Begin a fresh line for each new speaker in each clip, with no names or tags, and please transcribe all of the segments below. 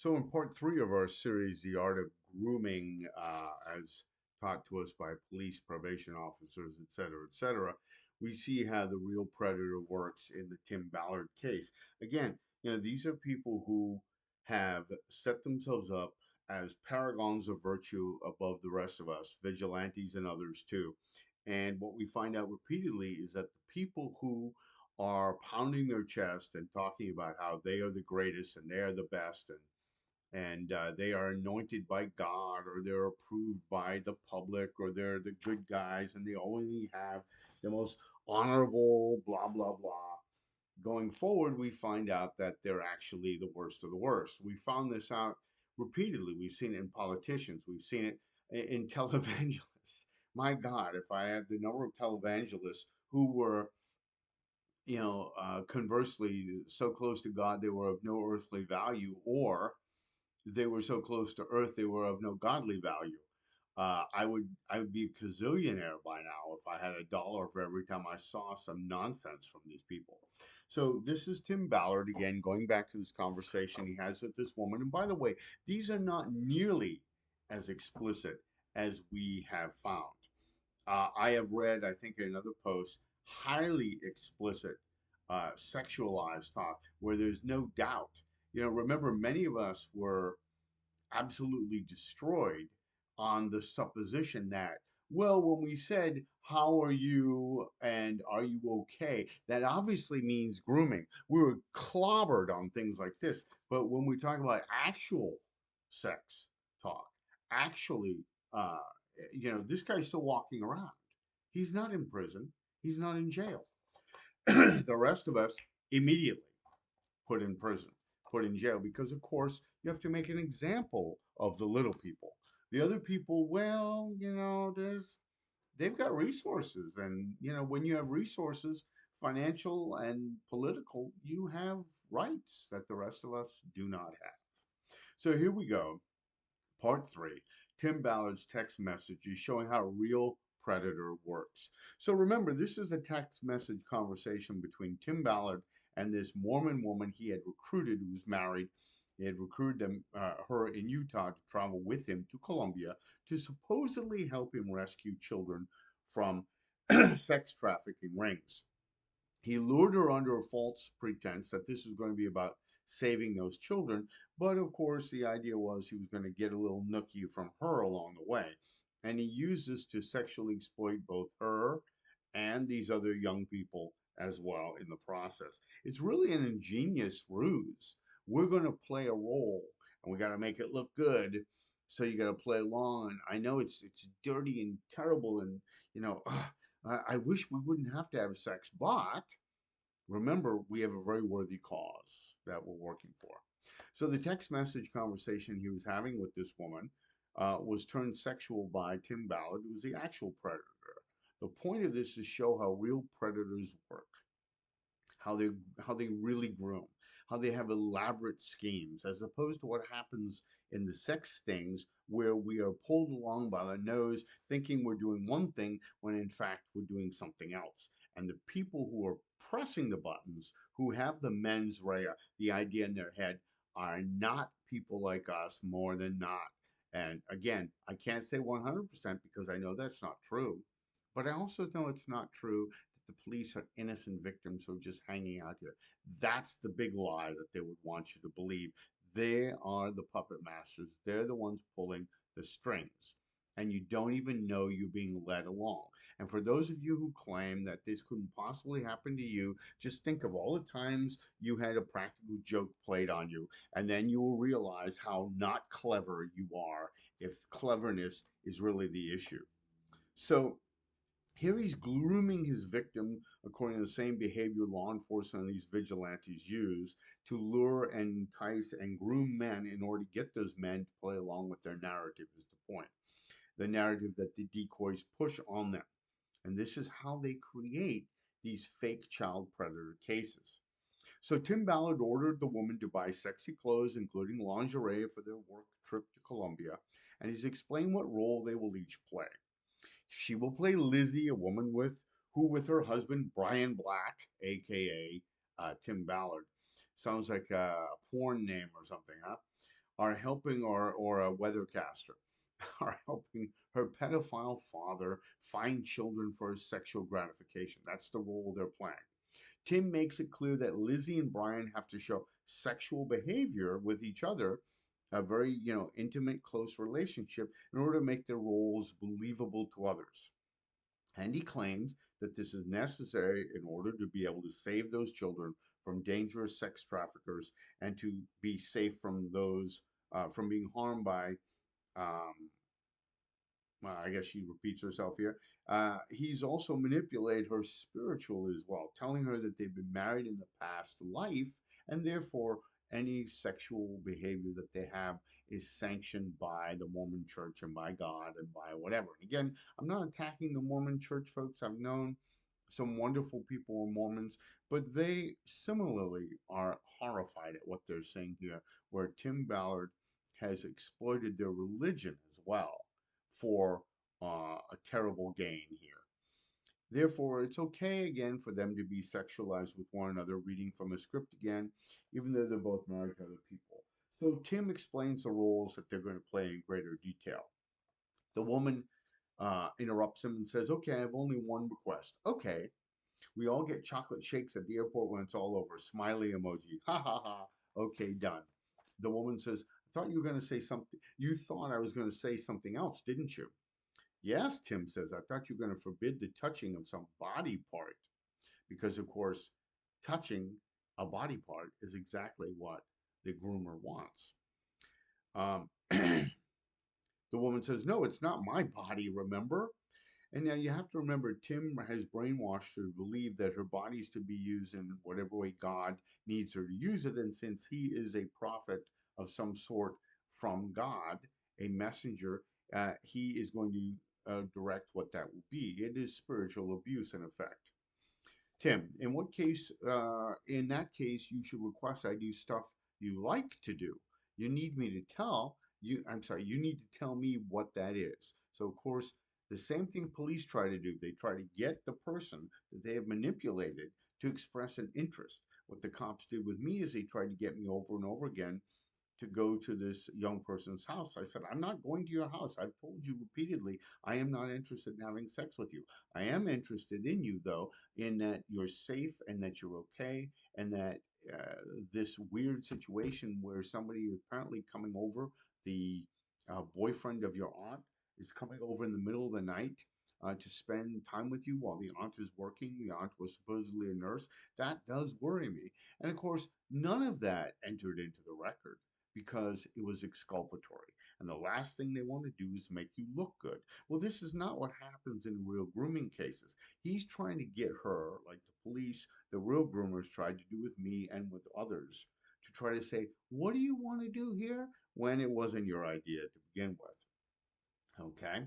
So, in part three of our series, The Art of Grooming, as taught to us by police, probation officers, et cetera, we see how the real predator works in the Tim Ballard case. Again, these are people who have set themselves up as paragons of virtue above the rest of us, vigilantes and others too. And what we find out repeatedly is that the people who are pounding their chest and talking about how they are the greatest and they are the best and they are anointed by God or they're approved by the public or they're the good guys and they only have the most honorable blah blah blah. Going forward, we find out that they're actually the worst of the worst. We found this out repeatedly. We've seen it in politicians. We've seen it in televangelists. My God, if I had the number of televangelists who were conversely, so close to God they were of no earthly value, or they were so close to Earth they were of no godly value. I would be a gazillionaire by now if I had a dollar for every time I saw some nonsense from these people. So this is Tim Ballard again, going back to this conversation he has with this woman. And by the way, these are not nearly as explicit as we have found. I have read, I think, in another post, highly explicit, sexualized talk where there's no doubt. Remember, many of us were absolutely destroyed on the supposition that, well, when we said, how are you and are you okay, that obviously means grooming. We were clobbered on things like this. But when we talk about actual sex talk, actually, uh, this guy's still walking around. He's not in prison, he's not in jail. The rest of us immediately put in prison, put in jail, because of course you have to make an example of the little people. The other people, well, they've got resources, and when you have resources, financial and political, you have rights that the rest of us do not have. So here we go. Part three, Tim Ballard's text message is showing how a real predator works. So remember, this is a text message conversation between Tim Ballard and this Mormon woman he had recruited who was married. He had recruited her in Utah to travel with him to Colombia to supposedly help him rescue children from sex trafficking rings. He lured her under a false pretense that this was going to be about saving those children. But of course, the idea was he was going to get a little nookie from her along the way. And he used this to sexually exploit both her and these other young people as well in the process. It's really an ingenious ruse. We're going to play a role and we got to make it look good. So you got to play along. And I know it's dirty and terrible, and you know, I wish we wouldn't have to have sex, but remember, we have a very worthy cause that we're working for. So the text message conversation he was having with this woman was turned sexual by Tim Ballard, who was the actual predator. The point of this is to show how real predators work, how they how they really groom, how they have elaborate schemes, as opposed to what happens in the sex stings where we are pulled along by the nose thinking we're doing one thing when in fact we're doing something else. And the people who are pressing the buttons, who have the mens rea, the idea in their head, are not people like us more than not. And again, I can't say 100% because I know that's not true. But I also know it's not true that the police are innocent victims who are just hanging out here. That's the big lie that they would want you to believe. They are the puppet masters. They're the ones pulling the strings. And you don't even know you're being led along. And for those of you who claim that this couldn't possibly happen to you, just think of all the times you had a practical joke played on you. And then you will realize how not clever you are if cleverness is really the issue. So here he's grooming his victim according to the same behavior law enforcement and these vigilantes use to lure and entice and groom men in order to get those men to play along with their narrative, is the point. The narrative that the decoys push on them. And this is how they create these fake child predator cases. So Tim Ballard ordered the woman to buy sexy clothes, including lingerie, for their work trip to Colombia, and he's explained what role they will each play. She will play Lizzie, a woman with her husband Brian Black, aka Tim Ballard. Sounds like a porn name or something, huh? are helping, or a weathercaster, are helping her pedophile father find children for his sexual gratification. That's the role they're playing. Tim makes it clear that Lizzie and Brian have to show sexual behavior with each other, a very, intimate, close relationship, in order to make their roles believable to others. And he claims that this is necessary in order to be able to save those children from dangerous sex traffickers and to be safe from those, from being harmed by, um, well, I guess she repeats herself here. He's also manipulated her spiritually as well, telling her that they've been married in the past life, and therefore any sexual behavior that they have is sanctioned by the Mormon Church and by God and by whatever. And again, I'm not attacking the Mormon Church, folks. I've known some wonderful people who are Mormons, but they similarly are horrified at what they're saying here, where Tim Ballard has exploited their religion as well for a terrible gain here. Therefore, it's okay again for them to be sexualized with one another, reading from a script again, even though they're both married to other people. So Tim explains the roles that they're going to play in greater detail. The woman interrupts him and says, "Okay, I have only one request." "Okay." "We all get chocolate shakes at the airport when it's all over." Smiley emoji. Ha ha ha. "Okay, done." The woman says, "I thought you were going to say something. You thought I was going to say something else, didn't you?" "Yes," Tim says, "I thought you were going to forbid the touching of some body part." Because, of course, touching a body part is exactly what the groomer wants. Um, the woman says, "No, it's not my body, remember?" And now you have to remember, Tim has brainwashed her to believe that her body is to be used in whatever way God needs her to use it. And since he is a prophet of some sort from God, a messenger, he is going to direct what that will be. It is spiritual abuse in effect. Tim, in that case, you should request I do stuff you like to do. You need me to tell you, I'm sorry, you need to tell me what that is. So, of course, the same thing police try to do. They try to get the person that they have manipulated to express an interest. What the cops did with me is they tried to get me over and over again to go to this young person's house. I said, "I'm not going to your house. I've told you repeatedly, I am not interested in having sex with you. I am interested in you, though, in that you're safe and that you're okay, and that this weird situation where somebody is apparently coming over, the boyfriend of your aunt, is coming over in the middle of the night." To spend time with you while the aunt is working. The aunt was supposedly a nurse. That does worry me. And of course, none of that entered into the record because it was exculpatory. And the last thing they want to do is make you look good. Well, this is not what happens in real grooming cases. He's trying to get her, like the police, the real groomers tried to do with me and with others, to try to say, "What do you want to do here?" when it wasn't your idea to begin with. Okay.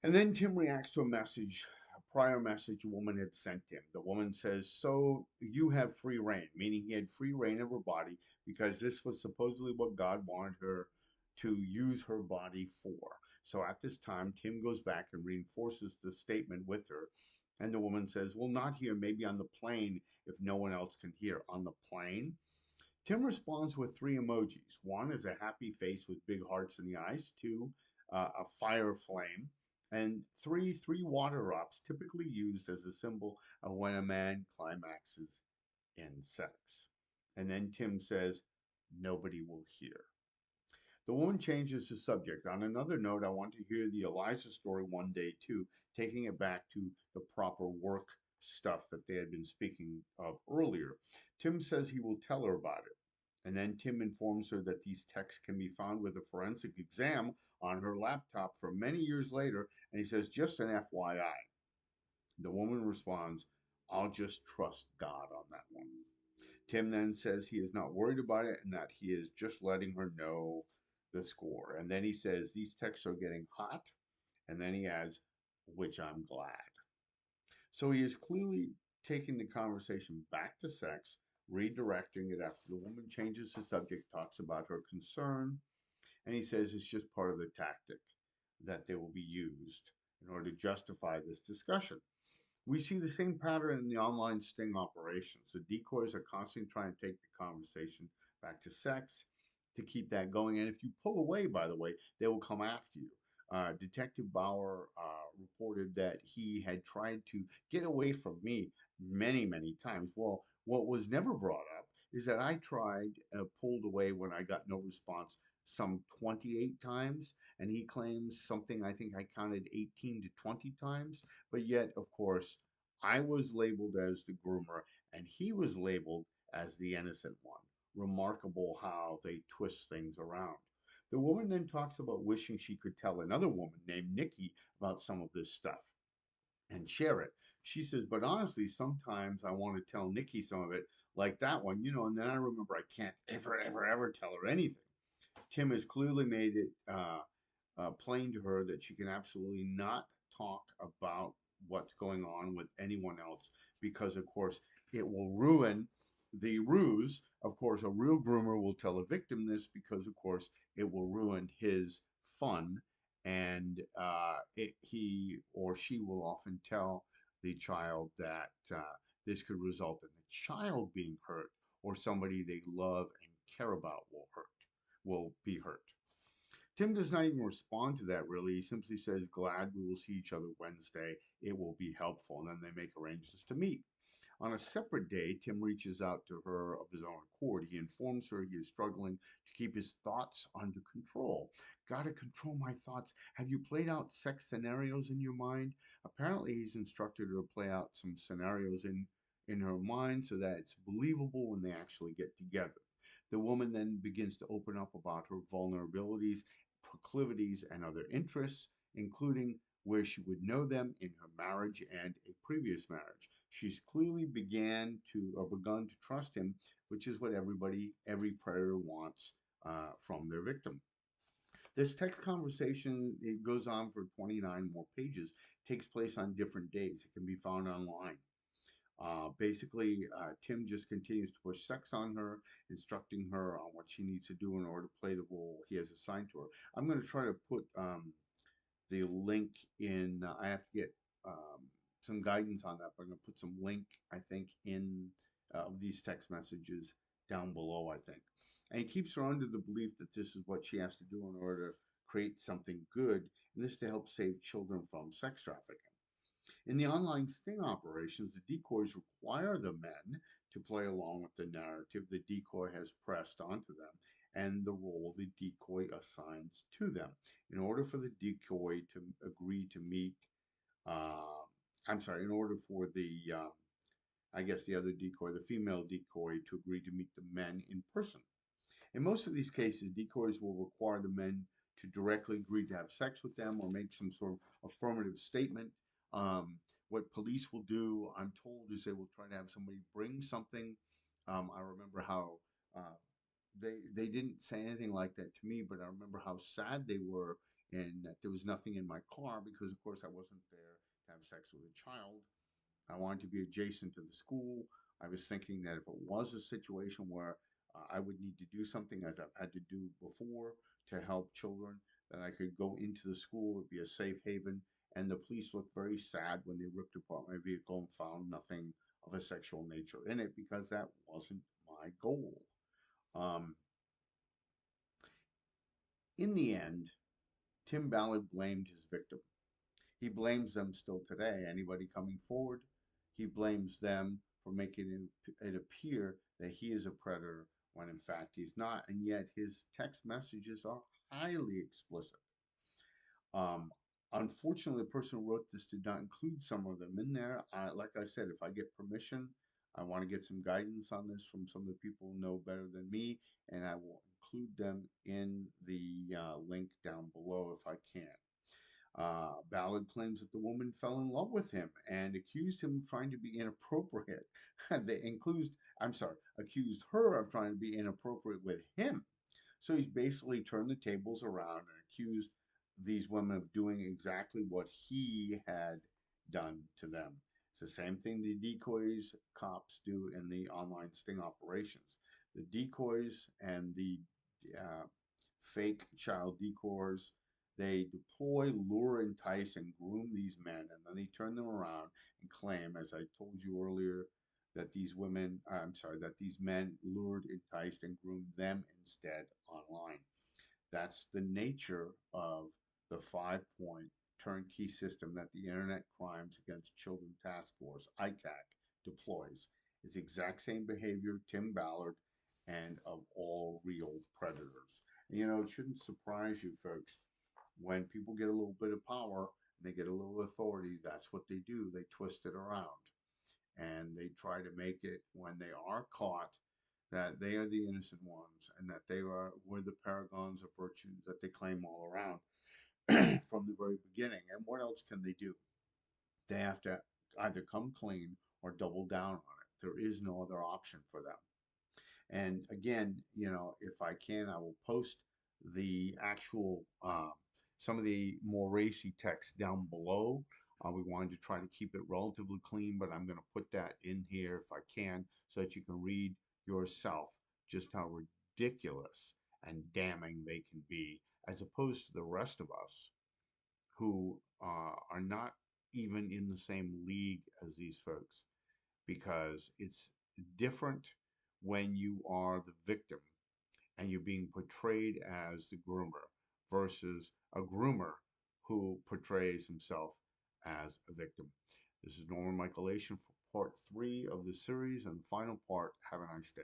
And then Tim reacts to a prior message a woman had sent him. The woman says, "So you have free reign," meaning he had free reign of her body because this was supposedly what God wanted her to use her body for. So at this time, Tim goes back and reinforces the statement with her. And the woman says, "Well, not here, maybe on the plane if no one else can hear." On the plane? Tim responds with three emojis. One is a happy face with big hearts in the eyes. Two, a fire flame. And three water drops, typically used as a symbol of when a man climaxes in sex. And then Tim says, "Nobody will hear." The woman changes the subject. On another note, I want to hear the Eliza story one day too, taking it back to the proper work stuff that they had been speaking of earlier. Tim says he will tell her about it. And then Tim informs her that these texts can be found with a forensic exam on her laptop for many years later. And he says, "Just an FYI." The woman responds, "I'll just trust God on that one." Tim then says he is not worried about it and that he is just letting her know the score. And then he says, "These texts are getting hot." And then he adds, "which I'm glad." So he is clearly taking the conversation back to sex, redirecting it after the woman changes the subject, talks about her concern, and he says it's just part of the tactic that they will be used in order to justify this discussion. We see the same pattern in the online sting operations. The decoys are constantly trying to take the conversation back to sex. to keep that going. And if you pull away, by the way, they will come after you. Detective Bauer reported that he had tried to get away from me many, many times. Well, what was never brought up is that I tried, pulled away when I got no response some 28 times, and he claims something, I think I counted 18 to 20 times. But yet, of course, I was labeled as the groomer, and he was labeled as the innocent one. Remarkable how they twist things around. The woman then talks about wishing she could tell another woman named Nikki about some of this stuff and share it. She says, but honestly, sometimes I want to tell Nikki some of it, like that one, and then I remember I can't ever, ever, ever tell her anything. Tim has clearly made it plain to her that she can absolutely not talk about what's going on with anyone else because, of course, it will ruin the ruse. Of course, a real groomer will tell a victim this because, of course, it will ruin his fun, and he or she will often tell the child that this could result in the child being hurt or somebody they love and care about will be hurt. Tim does not even respond to that really. He simply says, glad we will see each other Wednesday. It will be helpful. And then they make arrangements to meet. On a separate day, Tim reaches out to her of his own accord. He informs her he is struggling to keep his thoughts under control. Gotta control my thoughts. Have you played out sex scenarios in your mind? Apparently, he's instructed her to play out some scenarios in her mind so that it's believable when they actually get together. The woman then begins to open up about her vulnerabilities, proclivities, and other interests, including where she would know them in her marriage and a previous marriage. She's clearly begun to trust him, which is what every predator wants from their victim. This text conversation, it goes on for 29 more pages, takes place on different days. It can be found online. Tim just continues to push sex on her, instructing her on what she needs to do in order to play the role he has assigned to her. I'm going to try to put the link in. I have to get some guidance on that, but I'm going to put some link, I think, in these text messages down below, I think. And he keeps her under the belief that this is what she has to do in order to create something good, and this to help save children from sex trafficking. In the online sting operations, the decoys require the men to play along with the narrative the decoy has pressed onto them and the role the decoy assigns to them. In order for the decoy to agree to meet, uh, in order for the other decoy, the female decoy, to agree to meet the men in person. In most of these cases, decoys will require the men to directly agree to have sex with them or make some sort of affirmative statement. Um, what police will do, I'm told, is they will try to have somebody bring something. I remember how they didn't say anything like that to me, but I remember how sad they were and that there was nothing in my car because, of course, I wasn't there to have sex with a child. I wanted to be adjacent to the school. I was thinking that if it was a situation where I would need to do something as I've had to do before to help children, that I could go into the school, it would be a safe haven. And the police looked very sad when they ripped apart my vehicle and found nothing of a sexual nature in it because that wasn't my goal. Um, in the end, Tim Ballard blamed his victim. He blames them still today. Anybody coming forward, he blames them for making it appear that he is a predator when in fact he's not. And yet his text messages are highly explicit. Um, Unfortunately, the person who wrote this did not include some of them in there. Like I said, if I get permission, I want to get some guidance on this from some of the people who know better than me, and I will include them in the link down below if I can. Ballard claims that the woman fell in love with him and accused him of trying to be inappropriate. They includes, I'm sorry, accused her of trying to be inappropriate with him. So he's basically turned the tables around and accused these women of doing exactly what he had done to them. It's the same thing the decoys cops do in the online sting operations. The decoys and the uh, fake child decoys, they deploy, lure, entice, and groom these men, and then they turn them around and claim, as I told you earlier, that these women, I'm sorry, that these men lured, enticed, and groomed them instead online. That's the nature of the 5 point turnkey system that the Internet Crimes Against Children Task Force, I.C.A.C, deploys. It's the exact same behavior Tim Ballard and of all real predators. And, it shouldn't surprise you, folks, when people get a little bit of power and they get a little authority, that's what they do. They twist it around and they try to make it when they are caught that they are the innocent ones and that they were the paragons of virtue that they claim all around from the very beginning. And what else can they do? They have to either come clean or double down on it. There is no other option for them. And again, if I can, I will post the actual some of the more racy text down below. We wanted to try to keep it relatively clean, but I'm going to put that in here if I can, so that you can read yourself just how ridiculous and damning they can be, as opposed to the rest of us who are not even in the same league as these folks, because it's different when you are the victim and you're being portrayed as the groomer versus a groomer who portrays himself as a victim. This is Norman Michaelation for part 3 of the series and final part. Have a nice day.